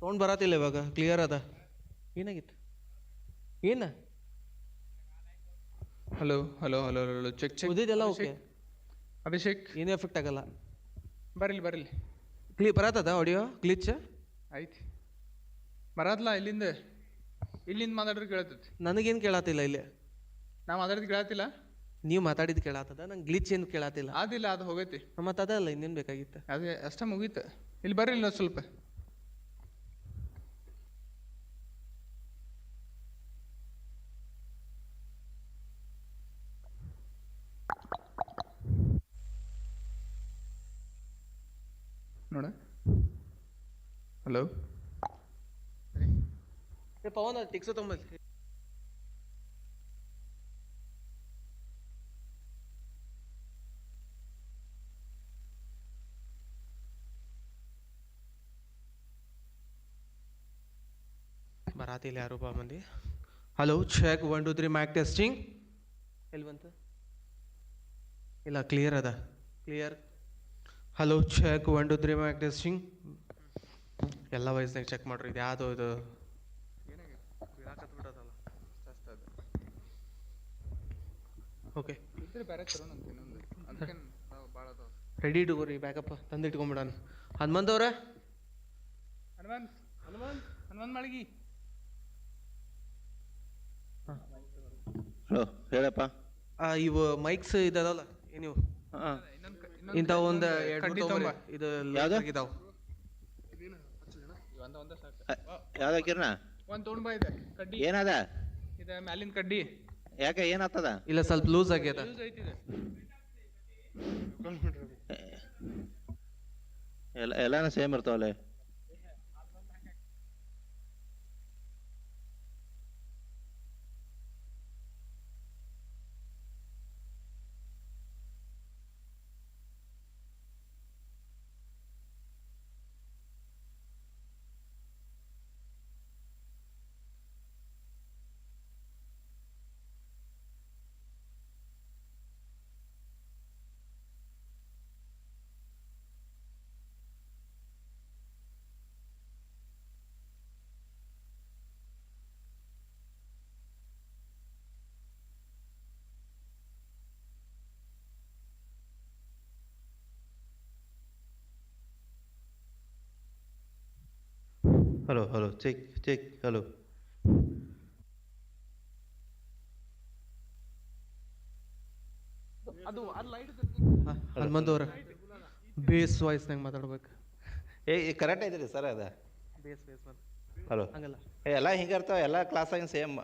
Sound ಬರತ್ತಿಲ್ಲ ಇವಾಗ clear ಅದ. ಏನಾಗಿತ್ತು? ಏನ hello hello hello hello check check. ಉದಿದೆಲ್ಲ ಓಕೆ. ಅಭಿಷೇಕ್ ಏನೂ ಎಫೆಕ್ಟ್ ಆಗಲ್ಲ. ಬರಲಿ ಬರಲಿ. ಬರತ್ತದ ಆಡಿಯೋ ಗ್ಲಿಚ್? ಐತಿ ಬರತ್ಲ ಇಲ್ಲಿಂದ ಮಾತಾಡಿದ್ರೆ ಕೇಳತೈತಿ. ನನಗೇನು ಕೇಳತ್ತಿಲ್ಲ ಇಲ್ಲಿ. ನಾ ಮಾತಾಡಿದ್ ಕೇಳತ್ತಿಲ್ಲ. ನೀವು ಮಾತಾಡಿದ್ದು ಕೇಳತ್ತದ, ನಂಗೆ ಗ್ಲಿಚ್ ಏನು ಕೇಳತ್ತಿಲ್ಲ. ಅದಿಲ್ಲ ಅದು ಹೋಗೈತಿ. ಮತ್ತೆ ಅದಲ್ಲ ಇನ್ನೇನು ಬೇಕಾಗಿತ್ತು? ಅದೇ ಅಷ್ಟ ಮುಗೀತು. ಇಲ್ಲಿ ಬರ್ರಿ ಇನ್ನೊಂದು ಸ್ವಲ್ಪ. ನೋಡ. ಹಲೋ ಪವನ್ ಟಿಕ್ಸು ತೊಂಬಲ್ಲಿ. ಬರಾತಿಲ್ಲ ಯಾರು ಬಾ ಮಂದಿ. Hello check 1 2 3 mic testing. ಎಲ್ಲಿ ಬಂತು? ಇಲ್ಲ ಕ್ಲಿಯರ್ ಅದ. Clear. Hello check 1 2 3 mic testing. ಎಲ್ಲ ವಯಸ್ಸಿನಾಗ ಚೆಕ್ ಮಾಡ್ರಿ. ಇದು ಯಾವುದು ಇದು ಬಿಡೋದಲ್ಲ. ಓಕೆ ರೆಡಿ ಇಟ್ಕೋರಿ. ಬ್ಯಾಕಪ್ ತಂದು ಇಟ್ಕೊಂಬಿಡೋಣ. ಹನುಮಂತವ್ರ, ಹನುಮಂತ್ ಮಾಳಿಗಿ. ಹಲೋ ಹೇಳಪ್ಪ. ಇವು ಮೈಕ್ಸ್ ಇದಲ್ಲ ನೀವು ಇಂಥ ಒಂದು ಇದು ಆಗಿದಾವ. ಯಾವ್ದ ಕಿರಣ ಒಂದ್ ತೊಗೊಂಡ್ ಬಾ. ಇದೆ ಕಡ್ಡಿ ಏನದ? ಇದೆ ಮ್ಯಾಲಿನ ಕಡ್ಡಿ. ಯಾಕೆ ಏನಾಗ್ತದ? ಇಲ್ಲ ಸ್ವಲ್ಪ ಲೂಸ್ ಆಗ್ಯದ. ಎಲ್ಲಾನು ಸೇಮ್ ಇರ್ತಾವಲ್ಲ. Hello hello check check. Hello ಹನುಮಂತವ್ರ ಬೇಸ್ ವಾಯ್ಸ್ನಾಗ ಮಾತಾಡ್ಬೇಕು. ಕರೆಕ್ಟ್ ಐತ್ರಿ ಸರ್ ಅದ. ಬೇಸ್ ಹಲೋ ಹಂಗಲ್ಲ. ಎಲ್ಲ ಹಿಂಗೆ ಇರ್ತಾವ ಎಲ್ಲ ಕ್ಲಾಸಾಗಿನ ಸೇಮ್.